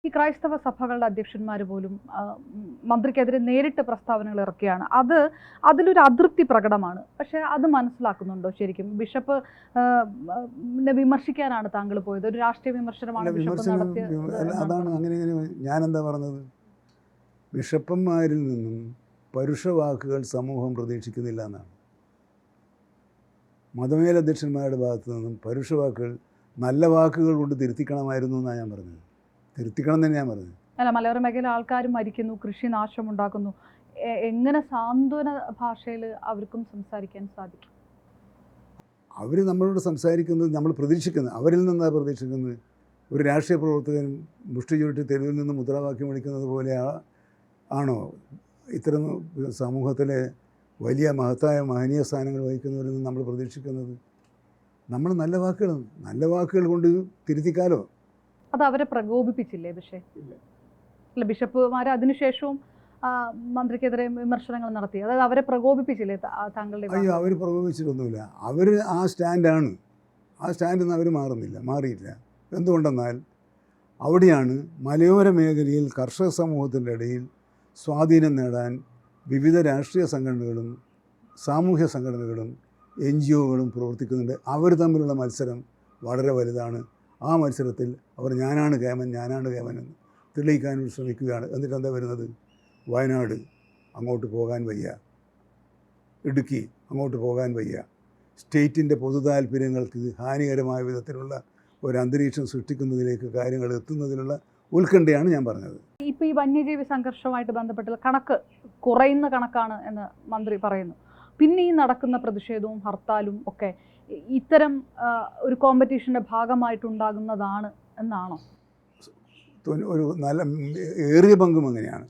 ഈ ക്രൈസ്തവ സഭകളുടെ അധ്യക്ഷന്മാർ പോലും മന്ത്രിക്കെതിരെ നേരിട്ട് പ്രസ്താവനകൾ ഇറക്കിയാണ്. അതിലൊരു അതൃപ്തി പ്രകടമാണ്. പക്ഷേ അത് മനസ്സിലാക്കുന്നുണ്ടോ ശരിക്കും? ബിഷപ്പ് വിമർശിക്കാനാണ് താങ്കൾ പോയത്. ഒരു രാഷ്ട്രീയ വിമർശനമാണ് ബിഷപ്പ് നടത്തിയത്. അതാണ് അങ്ങനെ ഞാനെന്താ പറഞ്ഞത്? ബിഷപ്പന്മാരിൽ നിന്നും പരുഷവാക്കുകൾ സമൂഹം പ്രതീക്ഷിക്കുന്നില്ല എന്നാണ്. മതമേലധ്യക്ഷന്മാരുടെ ഭാഗത്തു നിന്നും പരുഷവാക്കുകൾ നല്ല വാക്കുകൾ കൊണ്ട് തിരുത്തിക്കണമായിരുന്നു എന്നാണ് ഞാൻ പറഞ്ഞത്. തിരുത്തിക്കണം തന്നെ ഞാൻ പറഞ്ഞത്. അല്ല, മലയോര മേഖല ആൾക്കാർ മരിക്കുന്നു, കൃഷി നാശമുണ്ടാക്കുന്നു. എങ്ങനെ സാന്ത്വന ഭാഷയിൽ അവർക്കും സംസാരിക്കാൻ സാധിക്കും? അവർ നമ്മളോട് സംസാരിക്കുന്നത് നമ്മൾ പ്രതീക്ഷിക്കുന്നത്, അവരിൽ നിന്നാണ് പ്രതീക്ഷിക്കുന്നത്. ഒരു രാഷ്ട്രീയ പ്രവർത്തകൻ മുഷ്ടി ചുരുട്ടി തെരുവിൽ നിന്ന് മുദ്രാവാക്യം വിളിക്കുന്നത് പോലെ ആണോ ഇത്തരം സമൂഹത്തിലെ വലിയ മഹനീയ സ്ഥാനങ്ങൾ വഹിക്കുന്നവരിൽ നിന്ന് നമ്മൾ പ്രതീക്ഷിക്കുന്നത്? നമ്മൾ നല്ല വാക്കുകൾ കൊണ്ട് തിരുത്തിക്കാലോ. അത് അവരെ പ്രകോപിപ്പിച്ചില്ലേ? പക്ഷേ അല്ല, ബിഷപ്പുമാർ അതിനുശേഷവും മന്ത്രിക്കെതിരെ വിമർശനങ്ങൾ നടത്തി. അതായത് അവരെ പ്രകോപിപ്പിച്ചില്ലേ താങ്കളുടെ? അയ്യോ, അവർ പ്രകോപിപ്പിച്ചിട്ടൊന്നുമില്ല. അവർ ആ സ്റ്റാൻഡിൽ നിന്ന് അവർ മാറിയില്ല. എന്തുകൊണ്ടെന്നാൽ അവിടെയാണ് മലയോര മേഖലയിൽ കർഷക സമൂഹത്തിൻ്റെ ഇടയിൽ സ്വാധീനം നേടാൻ വിവിധ രാഷ്ട്രീയ സംഘടനകളും സാമൂഹ്യ സംഘടനകളും NGOകളും പ്രവർത്തിക്കുന്നുണ്ട്. അവർ തമ്മിലുള്ള മത്സരം വളരെ വലുതാണ്. ആ മത്സരത്തിൽ അവർ ഞാനാണ് കേമൻ എന്ന് തെളിയിക്കാൻ ശ്രമിക്കുകയാണ്. എന്നിട്ട് എന്താ വരുന്നത്? വയനാട് അങ്ങോട്ട് പോകാൻ വയ്യ, ഇടുക്കി അങ്ങോട്ട് പോകാൻ വയ്യ. സ്റ്റേറ്റിൻ്റെ പൊതു താല്പര്യങ്ങൾക്ക് ഹാനികരമായ വിധത്തിലുള്ള ഒരു അന്തരീക്ഷം സൃഷ്ടിക്കുന്നതിലേക്ക് കാര്യങ്ങൾ എത്തുന്നതിനുള്ള ഉത്കണ്ഠയാണ് ഞാൻ പറഞ്ഞത്. ഇപ്പോൾ ഈ വന്യജീവി സംഘർഷവുമായിട്ട് ബന്ധപ്പെട്ടുള്ള കണക്ക് കുറയുന്ന കണക്കാണ് എന്ന് മന്ത്രി പറയുന്നു. പിന്നെ ഈ നടക്കുന്ന പ്രതിഷേധവും ഹർത്താലും ഒക്കെ ഇത്തരം ഒരു കോമ്പറ്റീഷൻ്റെ ഭാഗമായിട്ടുണ്ടാകുന്നതാണ് എന്നാണോ? ഒരു നല്ല ഏറിയ പങ്കും അങ്ങനെയാണ്.